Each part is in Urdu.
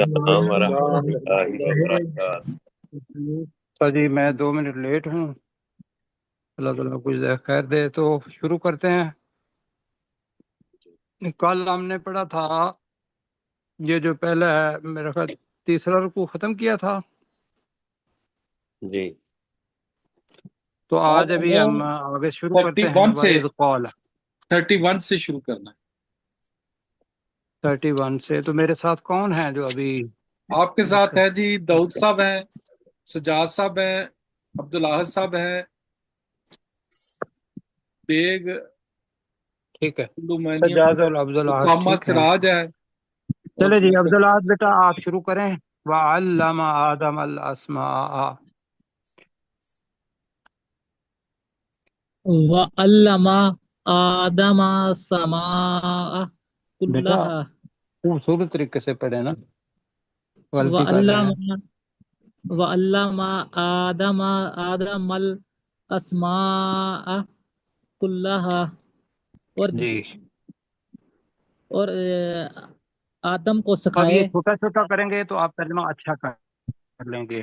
السلام ورحمۃ اللہ وبرکاتہ۔ تو جی میں 2 منٹ لیٹ ہوں، اللہ تعالیٰ کچھ خیر دے۔ تو شروع کرتے ہیں۔ کل ہم نے پڑھا تھا یہ جو پہلا ہے میرا خیال تیسرا رکوع ختم کیا تھا، جی تو آج ابھی ہم آگے شروع کرتے ہیں۔ 31 سے وَإِذْ قَالَ 31 سے شروع کرنا ہے۔ 31 سے۔ تو میرے ساتھ کون ہے جو ابھی آپ کے ساتھ ہے جی داؤد صاحب ہیں، سجاد صاحب ہیں، عبدالاحد صاحب ہیں، بیگ ٹھیک ہے، لومینیم، سجاد اور عبدالاحد اسامہ ٹھیک ہے۔ سراج ہے۔ چلے جی عبدالاحد بیٹا آپ شروع کریں۔ وَعَلَّمَ آدَمَ الْأَسْمَاءَ۔ وَعَلَّمَ آدَمَ السَّمَاءَ بیٹا كُلَّهَا خوبصورت طریقے سے پڑھے نا، غلطی کر رہے ہیں۔ وَعَلَّمَ آدَمَ الْأَسْمَاءَ كُلَّهَا، جی اور آدم کو اب سکھائے۔ یہ چھوٹا چھوٹا کریں گے تو آپ ترجمہ اچھا کر لیں گے۔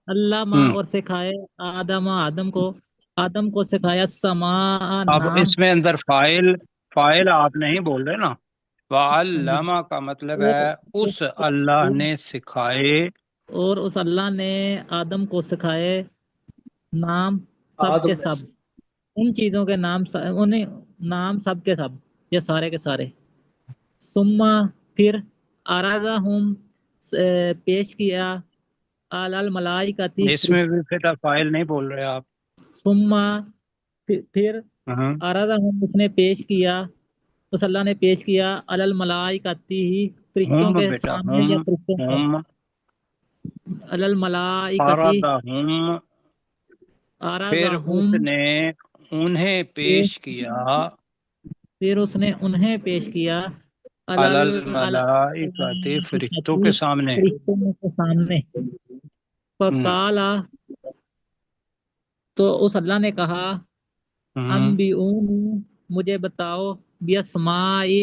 علامہ اور سکھائے آدم کو سکھایا سماع اب نام۔ اس میں اندر فائل آپ نہیں بول رہے نا، وَعَلَّمَ کا مطلب ہے اس اللہ نے سکھائے۔ اور اس اللہ نے آدم کو سکھائے نام سب کے سب، ان چیزوں کے نام، انہیں نام سب کے سب، یہ سارے کے سارے۔ ثم پھر ارادہم پیش کیا علی الملائکۃ، اس میں بھی پھر فائل نہیں بول رہے آپ۔ ثم پھر ارادہم اس نے پیش کیا، اس اللہ نے پیش کیا علی الملائکۃ فرشتوں ہم کے بیٹا سامنے، یا فرشتوں کو ہم علی الملائکۃ، ارادہم، پھر ارادہم اس نے انہیں پیش کیا پھر اس نے انہیں پیش کیا علی الملائکۃ فرشتوں کے سامنے۔ فرشتوں کے سامنے۔ فقال، تو اس اللہ نے کہا، انبئونی مجھے بتاؤ، بیاسمائی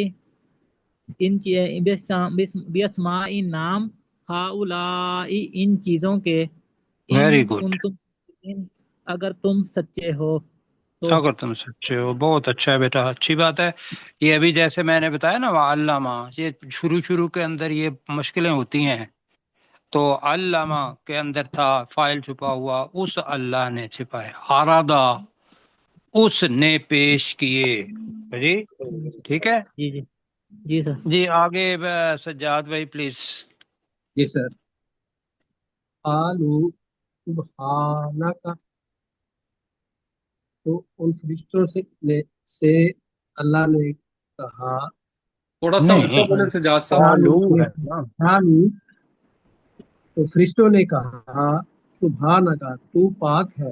بیاسمائی نام، ہاؤلائی ان چیزوں کے، ویری گڈ، کنتم اگر تم سچے ہو تو۔ اگر تم سچے ہو، بہت اچھا ہے بیٹا، اچھی بات ہے۔ یہ ابھی جیسے میں نے بتایا نا وعلامہ، یہ شروع کے اندر یہ مشکلیں ہوتی ہیں، تو علامہ کے اندر تھا فائل چھپا ہوا، اس اللہ نے چھپایا، ارادہ اس نے پیش کیے۔ جی ٹھیک ہے جی جی جی سر۔ جی آگے سجاد بھائی پلیز۔ جی سر۔ قالوا سبحانک، تو ان فرشتوں سے اللہ نے کہا، تھوڑا سا نہیں اونچا بولے سجاد صاحب۔ قالو ہے نا۔ تو فرشتوں نے کہا سبحانک، تو پاک ہے،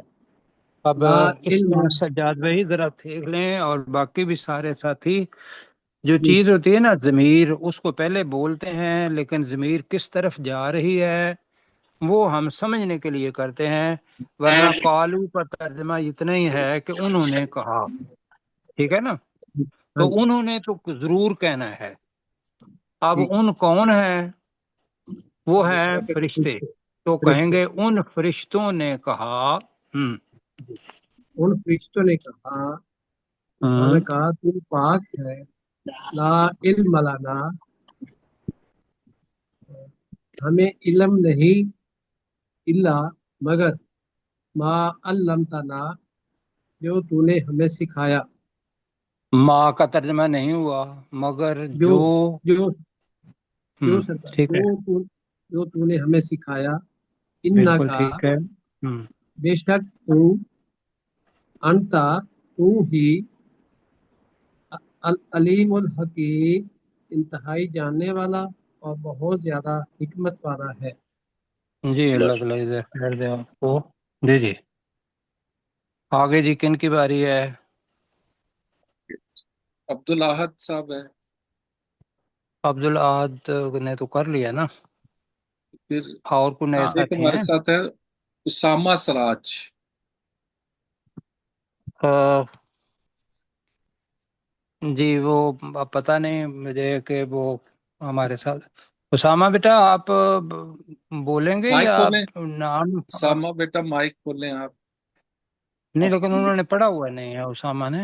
اب لا اس علم، میں سجاد بھائی ذرا دیکھ لیں اور باقی بھی سارے ساتھی، جو جی چیز ہوتی ہے نا ضمیر، اس کو پہلے بولتے ہیں لیکن ضمیر کس طرف جا رہی ہے وہ ہم سمجھنے کے لیے کرتے ہیں، ورنہ قالو کا ترجمہ اتنا ہی ہے کہ انہوں نے کہا، ٹھیک ہے نا، تو ہاں جی، انہوں نے تو ضرور کہنا ہے۔ اب ٹھیک ان کون ہیں؟ وہ ہیں فرشتے، تو کہیں فرشتے، گے ان فرشتوں نے کہا۔ ان فرشتوں نے کہا سبحانک، تو پاک ہے، لا علم لنا، ہمیں علم نہیں، الا مگر، ما علمتنا، جو تو نے ہمیں سکھایا، ماں کا ترجمہ نہیں ہوا مگر جو جو۔ جو جو سرکار ٹھیک ہے، جو تو نے ہمیں سکھایا، بالکل انکا، ٹھیک ہے۔ بے شک تو، انتا، تو ہی، العلیم الحکیم، انتہائی جاننے والا اور بہت زیادہ حکمت والا ہے۔ جی اللہ تعالیٰ جزاک خیر دے آپ کو۔ جی جی آگے جی کن کی باری ہے؟ عبدالاحد صاحب ہیں، عبدالاحد نے تو کر لیا نا، پھر اور کوئی نئے ایک ساتھی ہمارے ہیں؟ ساتھ ہے اسامہ سراج۔ جی وہ اب پتہ نہیں مجھے کہ وہ ہمارے ساتھ اسامہ بیٹا آپ بولیں گے مائک یا کھولیں نام ساما بیٹا مائک کھولیں آپ نہیں، لیکن انہوں نے پڑھا ہوا نہیں ہے اسامہ نے.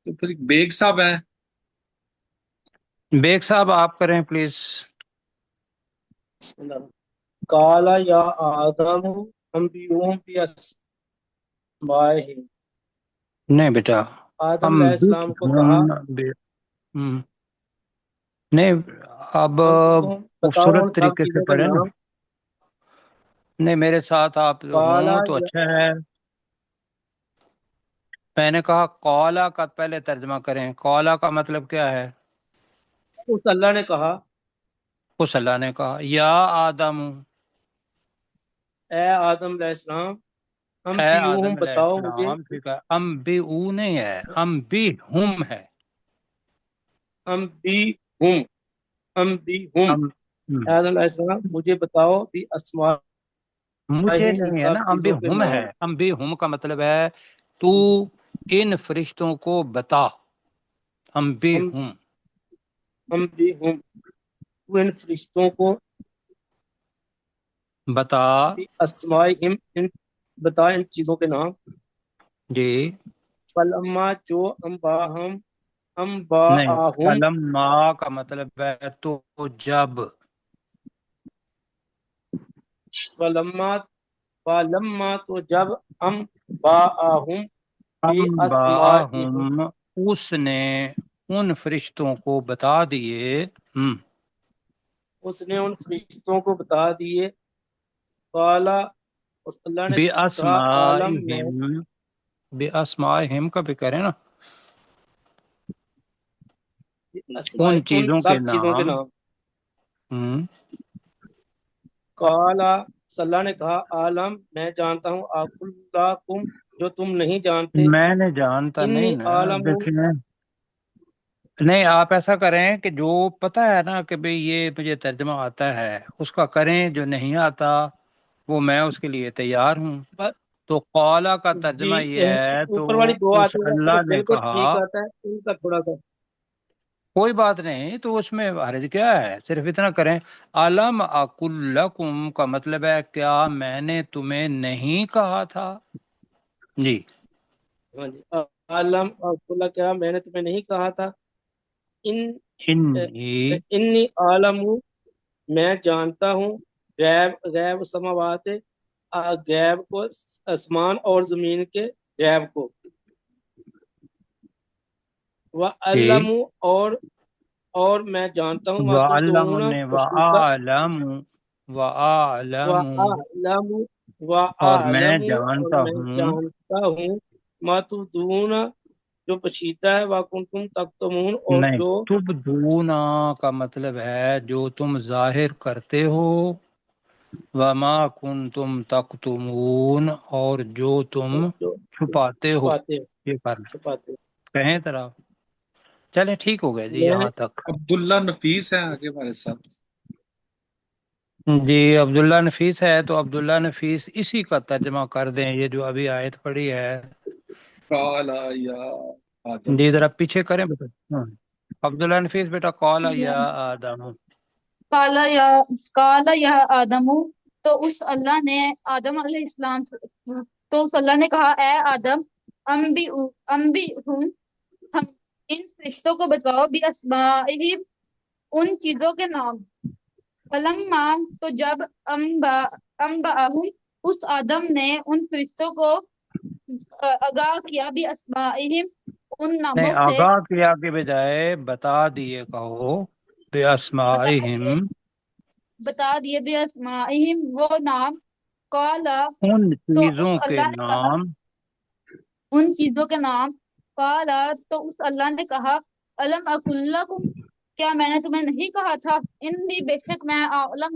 تو پھر بیگ صاحب ہیں بیگ صاحب آپ کریں پلیز. بسم اللہ. قال یا آدم انبئهم باسمائهم. نہیں بیٹا آدم ہم علیہ السلام کو کہا نہیں، اب انبئهم بتاؤ خوبصورت ان سب طریقے سے چیزوں کے پڑھیں نا. نام. نہیں، میرے ساتھ آپ قال ہوں تو اچھا ہے. میں نے کہا قولا کا پہلے ترجمہ کریں. قولا کا مطلب کیا ہے؟ اس اللہ نے کہا اس اللہ نے کہا یا آدم، اے آدم علیہ السلام اے آدم انبئهم علیہ بتاؤ مجھے السلام. ٹھیک ہے، ام بی او نہیں ہے، ام بی ہم ہے. انبئهم انبئهم. ام اے آدم علیہ السلام مجھے بتاؤ بھی مجھے اسمائهم ان نہیں ہے سب نا، ام بی چیزوں کے ہم ہے. نام. ام بی ہم کا مطلب ہے تو ان فرشتوں کو بتا. ام بی ہم ہم انبئهم تو ان فرشتوں کو بتا. بھی اسمائهم بتا ان چیزوں کے نام. جی فلما جو انباہم نہیں، انباہم فلما کا مطلب ہے تو جب. فلما تو جب انباہم بھی اسمائهم انباہم اس نے ان فرشتوں کو بتا دیے. اس نے ان فرشتوں کو بتا دیے. قالا اس اللہ نے کہا عالم میں بِأَسْمَائِهِمْ کا بھی کریں نا، اسماء ان ان چیزوں سب کے چیزوں کے نام. نام. ہم، قالا اللہ نے کہا عالم میں جانتا ہوں اقلاکم جو تم نہیں جانتے. میں نے جانتا نہیں انی نا. عالم دیکھیں نہیں، آپ ایسا کریں کہ جو پتہ ہے نا کہ بھئی یہ مجھے ترجمہ آتا ہے اس کا کریں، جو نہیں آتا وہ میں اس کے لیے تیار ہوں. تو قولا کا جی ترجمہ یہ ہے تو اوپر والی دو اس آتے ہیں اللہ نے بالکل کہا. ٹھیک آتا ہے ان کا تھوڑا سا. کوئی بات نہیں، تو اس میں حرج کیا ہے؟ صرف اتنا کریں علم اقل لکم کا مطلب ہے کیا میں نے تمہیں نہیں کہا تھا. جی ہاں جی عالم اقلا کیا میں نے تمہیں نہیں کہا تھا. ان انی انی عالم میں جانتا ہوں غیب سماوات غیب کو آسمان اور زمین کے غیب کو. ٹھیک. وَأَعْلَمُ اور میں جانتا ہوں ما وعلم تبدون نے پوشیدہ. وعلم اور میں وَأَعْلَمُ اور جانتا میں ہوں. جانتا ہوں ما تبدون جو پوشیدہ ہے وَكُنْتُمْ تَكْتُمُونَ اور نہیں، جو تبدونا کا مطلب ہے جو تم ظاہر کرتے ہو. وما کنتم تکتمون اور جو تم جو چھپاتے ہو. چھپاتے ہیں یہ کرنا چھپاتے ہیں. کہیں طرح. چلے ٹھیک ہو گیا جی میں یہاں تک. عبداللہ نفیس ہیں آگے ہمارے ساتھ جی عبداللہ نفیس ہے تو عبداللہ نفیس اسی کا ترجمہ کر دیں، یہ جو ابھی آیت پڑھی ہے. قال یا آدم جی ذرا پیچھے کریں بیٹا. ہاں، عبداللہ نفیس بیٹا قال یا آدم. کالا یا آدم تو اس اللہ نے آدم علیہ السلام تو اس اللہ نے کہا اے آدم انبی ہوں ہم ان فرشتوں کو بتاؤ بھی اسمائہم ان چیزوں کے نام. فلما تو جب انباہم اس آدم نے ان فرشتوں کو آگاہ کیا بھی اسمائہم ان نہیں، ناموں سے. آگاہ کیا کے بجائے بتا دیے کہو. بِأَسْمَائِهِمْ بتا دیے بھی اسمائہم وہ نام. قالا ان تو چیزوں اس کے اللہ نے کہا نام. ان چیزوں کے نام. قالا تو اس اللہ نے کہا الم اقل لکم کیا میں نے تمہیں نہیں کہا تھا. انی بے شک میں عالم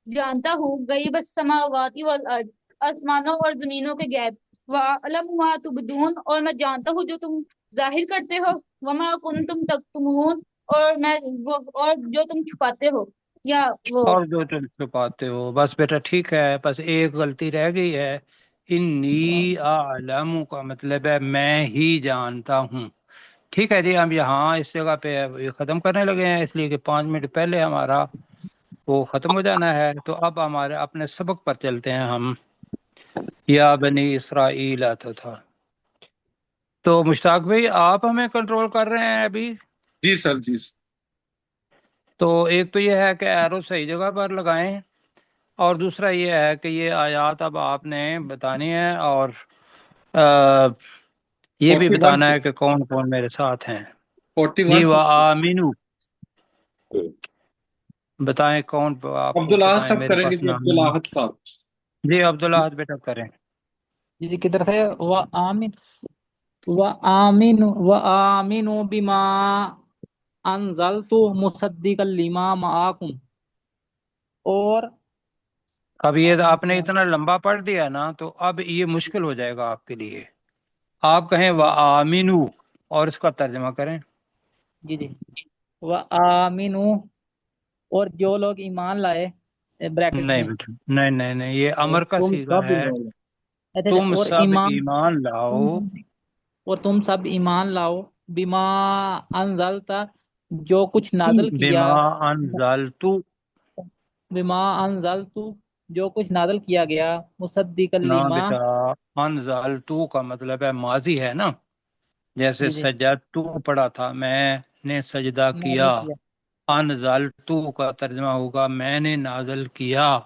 جانتا ہوں غیب السماوات والارض آسمانوں اور زمینوں کے غیب. وعلم ما تبدون اور میں جانتا ہوں جو تم ظاہر کرتے ہو. وما کنتم تکتمون اور جو تم چھپاتے ہو. یا وہ اور جو تم چھپاتے ہو. بس بیٹا ٹھیک ہے، بس ایک غلطی رہ گئی ہے. انی اعلم کا مطلب ہے میں ہی جانتا ہوں. ٹھیک ہے جی، ہم یہاں اس جگہ پہ یہ ختم کرنے لگے ہیں، اس لیے کہ 5 منٹ پہلے ہمارا وہ ختم ہو جانا ہے۔ تو اب ہمارے اپنے سبق پر چلتے ہیں ہم۔ یا بنی اسرائیل تھا۔ تو مشتاق بھائی آپ ہمیں کنٹرول کر رہے ہیں ابھی؟ جی سر، جی سر۔ تو ایک تو یہ ہے کہ ایرو صحیح جگہ پر لگائیں، اور دوسرا یہ ہے کہ یہ آیات اب آپ نے بتانی ہے، اور یہ بھی 41 بتانا سے ہے کہ کون کون میرے ساتھ ہیں۔ 41 جی وآمنو، بتائیں کون آپ عبداللہ بتائیں، صاحب میرے کریں گے پاس جی، نام نہیں۔ عبداللہ صاحب۔ جی عبداللہ بیٹا کریں۔ جی کدھر تھے؟ وآمنوا بما انزلت مصدقا لما معاکم، اور اب یہ آپ نے اتنا لمبا پڑھ دیا نا، تو اب یہ مشکل ہو جائے گا آپ کے لیے۔ آپ کہیں وآمنو اور اس کا ترجمہ کریں۔ جی جی وآمنوا، اور جو لوگ ایمان لائے بریکٹ نہیں میں، بیٹا، نہیں نہیں نہیں، یہ امر کا تم صیغہ سب ہے۔ ایمان اچھا تم اور سب ایمان، ایمان لاؤ، اور تم سب ایمان لاؤ بما انزلتا، جو کچھ نازل کیا، بما انزلتو، بما انزلتو، جو کچھ نازل کیا گیا، مصدق نہ لما، بیٹا، انزلتو کا مطلب ہے ماضی ہے نا، جیسے جی جی سجدتو پڑھا تھا، میں نے سجدہ نازل کیا۔ کیا، انزلتو کا ترجمہ ہوگا میں نے نازل کیا۔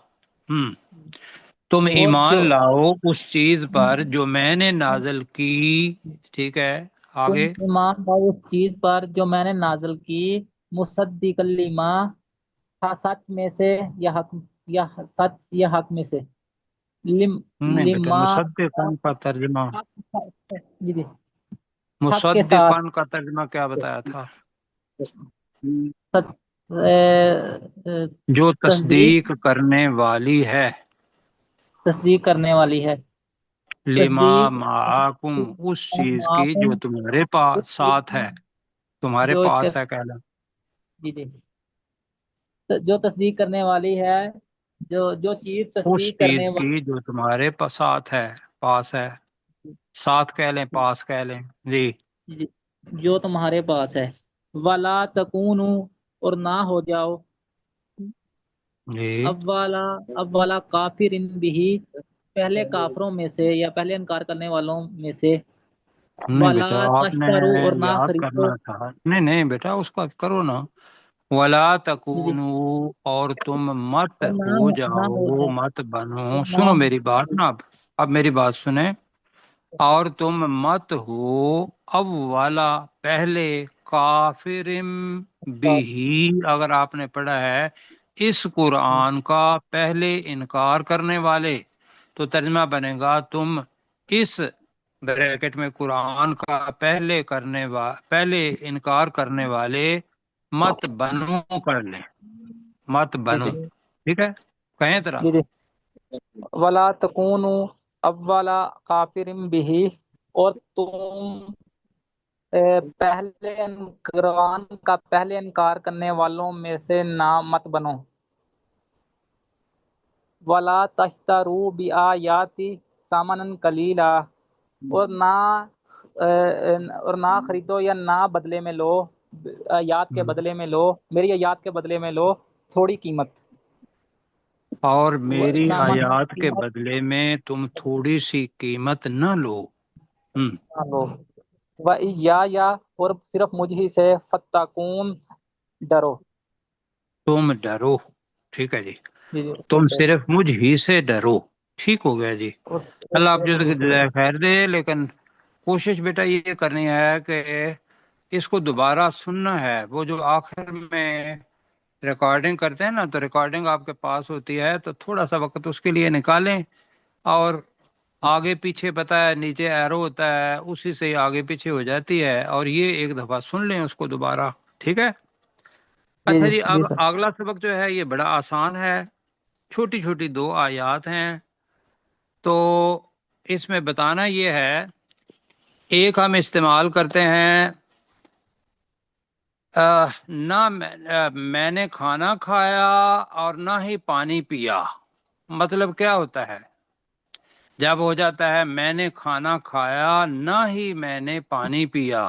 تم اور ایمان جو لاؤ اس چیز پر جو میں نے نازل کی۔ ٹھیک ہے، تم آگے۔ ایمان لاؤ اس چیز پر جو میں نے نازل کی، مصدق لما، سچ میں سے یا حق، یا سچ یا حق میں سے، نہیں بیٹا، لما، مصدقن کا ترجمہ، جی جی حق کے ساتھ، مصدقن کا ترجمہ کیا بتایا تھا؟ سچ- جو تصدیق تصدیق کرنے والی ہے، تصدیق کرنے والی ہے، لما تصدیق معاکم، اس چیز کی جو معاکم، تمہارے پاس ساتھ ہے، تمہارے جو اس کے، پاس ہے کہنا۔ جی جی جو تصدیق کرنے والی ہے، جو چیز اس تصدیق کرنے چیز کی جو تمہارے پاس ساتھ ہے، پاس ہے، ساتھ کہہ لیں، پاس کہہ لیں جی۔ والی جو تمہارے پاس ہے، ولا تکونوا، اور نہ ہو جاؤ، جی اولا کافر بھی، پہلے کافروں میں سے یا پہلے انکار کرنے والوں میں سے، نہیں ولا بیٹا، آپ نے تشترو، اور نہ یاد خریدو، کرنا تھا۔ نہیں نہیں بیٹا، اس کا کرو نا۔ ولا جی جی تکونوا، اور تم مت اور ہو نہ ہو جاؤ، جاؤ، مت بنو، اور نہ سنو ہو میری بات نا، اب میری بات سنیں۔ اور تم مت ہو اولا پہلے، کافرم بھی، اگر آپ نے پڑھا ہے اس قرآن کا پہلے انکار کرنے والے، تو ترجمہ بنے گا تم اس بریکٹ میں قرآن کا پہلے انکار کرنے والے مت بنو کر لیں، مت جی بنو۔ جی ٹھیک ہے، کہیں طرح۔ جی جی ولا تکونوا اولا کافر بھی، اور تم پہلے قرآن کا پہلے انکار کرنے والوں میں سے نہ مت بنو، ولا تشتروا بآیاتی ثمنا قلیلا، اور نہ خریدو یا نہ بدلے میں لو، آیات کے بدلے میں لو، میری آیات کے بدلے میں لو تھوڑی قیمت، اور میری سامان آیات کے قیمت بدلے میں تم تھوڑی سی قیمت نہ لو۔ نہ لو، یا اور صرف مجھ ہی سے فتقون، ڈرو، تم ڈرو، ٹھیک ہے جی، جی جی تم صرف مجھ ہی سے ڈرو۔ ٹھیک ہو گیا جی، اللہ آپ جو مجھ ہی سے ڈرو، خیر دے، لیکن کوشش بیٹا یہ کرنی ہے کہ اس کو دوبارہ سننا ہے۔ وہ جو آخر میں ریکارڈنگ کرتے ہیں نا، تو ریکارڈنگ آپ کے پاس ہوتی ہے، تو تھوڑا سا وقت اس کے لیے نکالیں، اور آگے پیچھے پتہ ہے نیچے ایرو ہوتا ہے، اسی سے آگے پیچھے ہو جاتی ہے، اور یہ ایک دفعہ سن لیں اس کو دوبارہ۔ ٹھیک ہے، جی اچھا جی جی، اب جی سر، اگلا سبق جو ہے یہ بڑا آسان ہے، چھوٹی چھوٹی 2 آیات ہیں۔ تو اس میں بتانا یہ ہے، ایک ہم استعمال کرتے ہیں نہ میں نے کھانا کھایا اور نہ ہی پانی پیا۔ مطلب کیا ہوتا ہے جب ہو جاتا ہے میں نے کھانا کھایا نہ ہی میں نے پانی پیا؟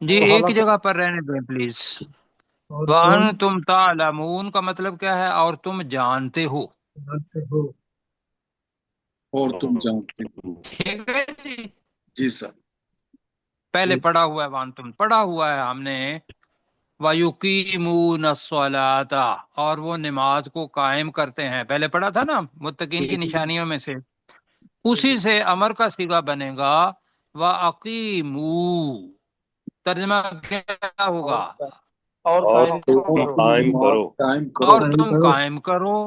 جی اور ایک حالت جگہ پر رہنے دیں پلیز. اور وَأَنْتُمْ تَعْلَمُونَ کا مطلب کیا ہے؟ اور تم جانتے ہو. جانتے ہو. اور تم جانتے ہو. ٹھیک ہے جی. جی سر. پہلے پڑھا ہوا ہے وَأَنْتُمْ، پڑھا ہوا ہے ہم نے وَيُقِيمُونَ الصَّلَاةَ، اور وہ نماز کو قائم کرتے ہیں. پہلے پڑھا تھا نا متقین کی نشانیوں میں سے. اسی سے امر کا صیغہ بنے گا وَأَقِیمُوا. ترجمہ کیا ہوگا؟ اور قائم تم کرو. قائم کرو. قائم اور کرو. تم قائم کرو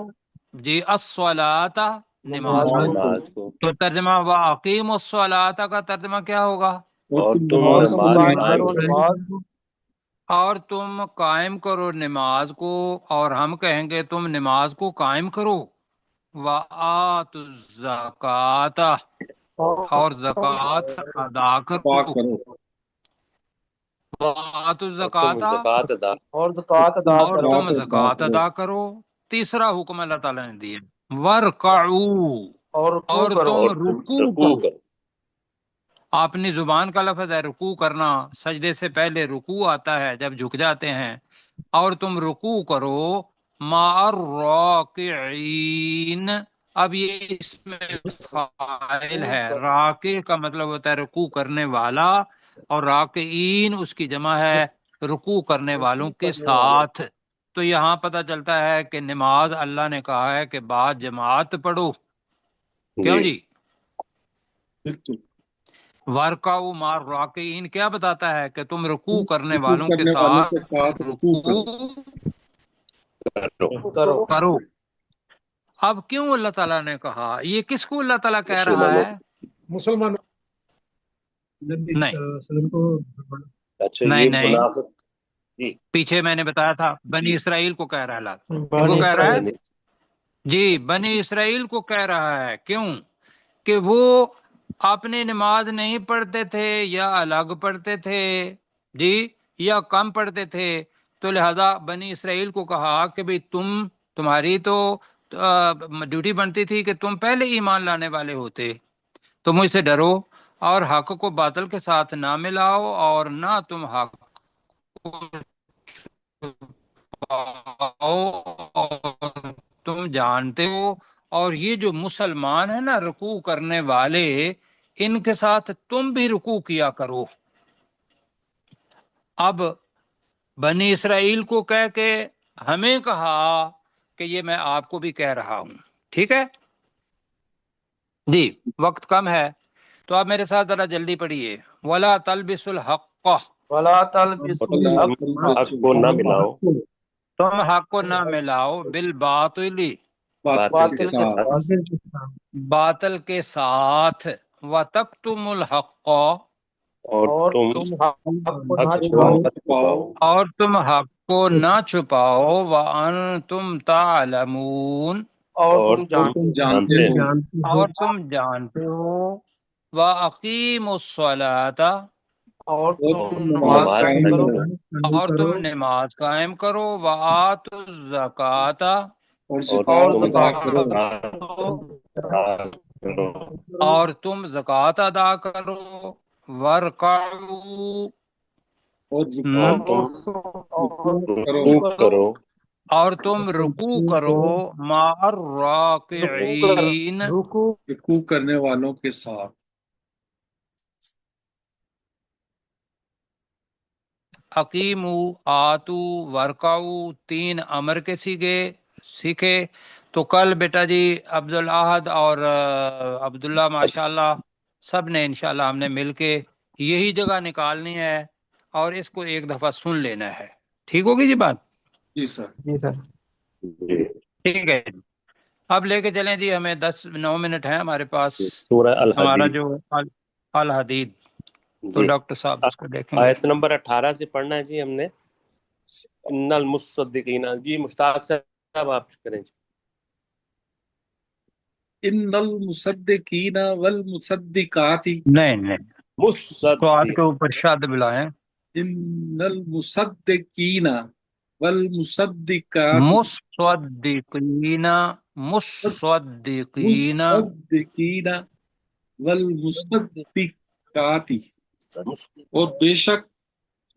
جی الصلاۃ، نماز کو. نماز کو. تو ترجمہ وَأَقِیمُوا الصَّلَاةَ کا ترجمہ کیا ہوگا؟ اور تم اور نماز تم نماز قائم قائم کرو کرو. نماز. اور تم قائم کرو نماز کو، اور ہم کہیں گے تم نماز کو قائم کرو. وَآتُوا الزَّکَاةَ، اور زکوٰۃ ادا عطا کرو. کرو. وَآتُوا اور تم الزَّکَاةَ، زکوٰۃ ادا. اور زکوٰۃ ادا اور کرو. تم زکوٰۃ ادا کرو. تیسرا حکم اللہ تعالیٰ نے دیا وَارْکَعُوا، اور رکوع اور کرو. تم اور تم رکوع رکوع کرو. کرو. اپنی زبان کا لفظ ہے رکوع کرنا، سجدے سے پہلے رکوع آتا ہے جب جھک جاتے ہیں. اور تم رکوع کرو مع الراکعین. اب یہ اس میں فاعل ہے. راکع کا مطلب ہوتا ہے رکوع کرنے والا، اور راکعین اس کی جمع ہے رکوع کرنے والوں کے کرنے والے. ساتھ. تو یہاں پتہ چلتا ہے کہ نماز اللہ نے کہا ہے کہ بعد جماعت پڑھو. کیوں جی؟ بالکل. وَارْکَعُوا مع الراکعین کیا بتاتا ہے کہ تم رکوع کرنے رکوع والوں کے کرنے والوں کے ساتھ ساتھ رکوع کرو. رکوع کرو. کرو. کرو. اب کیوں اللہ تعالیٰ نے کہا؟ یہ کس کو اللہ تعالیٰ کہہ رہا مسلمانوں. ہے؟ مسلمان. نبی نہیں صلی اللہ علیہ وسلم کو. نہیں اچھا یہ نہیں، منافق. جی. پیچھے میں نے بتایا تھا بنی اسرائیل کو کہہ رہا ہے اللہ. ان کو بنی کہہ رہا ہے اسرائیل. جی بنی اسرائیل کو کہہ رہا ہے. کیوں؟ کہ وہ اپنی نماز نہیں پڑھتے تھے، یا الگ پڑھتے تھے جی، یا کم پڑھتے تھے. تو لہذا بنی اسرائیل کو کہا کہ بھئی تمہاری تو ڈیوٹی بنتی تھی کہ تم پہلے ایمان لانے والے ہوتے. تو مجھ سے ڈرو اور حق کو باطل کے ساتھ نہ ملاؤ، اور نہ تم حق کو چھپاؤ، اور تم جانتے ہو. اور یہ جو مسلمان ہیں نا رکوع کرنے والے، ان کے ساتھ تم بھی رکوع کیا کرو. اب بنی اسرائیل کو کہہ کے ہمیں کہا کہ یہ میں آپ کو بھی کہہ رہا ہوں. ٹھیک ہے جی، وقت کم ہے تو آپ میرے ساتھ ذرا جلدی پڑھیے. وَلَا تَلْبِسُوا الْحَقَّ، ولا تلبسوا تم الحق حق کو نہ ملاؤ تم حق کو نہ ملاؤ بالباطل، باطل کے باطل کے ساتھ. ساتھ. باطل کے ساتھ. وَتَكْتُمُوا الْحَقَّ، اور اور تم تم حق کو نہ حق کو چھپاؤ. نہ چھپاؤ. اور تم حق کو نہ چھپاؤ. وَأَنْتُمْ تَعْلَمُونَ، اور اور تم اور جانتے تم ہو. جانتے ہو. اور تم جانتے ہو. وَأَقِیمُوا الصَّلَاةَ، اور اور تم تم نماز نماز قائم قائم کرو. کرو. اور تم نماز قائم کرو. وَآتُوا الزَّکَاةَ، اور اور اور زکوٰۃ تم ادا زکوٰۃ کرو. ادا کرو. اور تم زکوٰۃ ادا کرو. وَارْکَعُوا، اور اور رکوع کرو. رکوع کرو. اور تم رکوع کرو مع رکوع کر الراکعین، رکوع کرنے والوں کے ساتھ. اقیموا، آتو، ورکعو، تین امر کے سیکھے. تو کل بیٹا جی عبدالاحد اور عبداللہ ماشاءاللہ سب نے انشاءاللہ ہم نے مل کے یہی جگہ نکالنی ہے اور اس کو ایک دفعہ سن لینا ہے. ٹھیک ہوگی جی بات؟ جی سر. جی سر. جی. ٹھیک ہے جی. اب لے کے چلیں جی، ہمیں 9 منٹ ہیں ہمارے پاس. سورہ ہمارا الحدید. جو الحدید، تو جی. ڈاکٹر صاحب اس کو دیکھیں گے. آیت نمبر 18 سے پڑھنا ہے جی ہم نے. ان المصدقین. جی مشتاق صاحب آپ کریں جی. ان المصدقین والمصدقات. نہیں، تو آج مصدق. کے اوپر شاد بلائیں. ان المصدقین والمصدقات. مصدقین، مصدقین. مصدقین والمصدقات. اور بے شک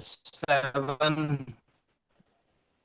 7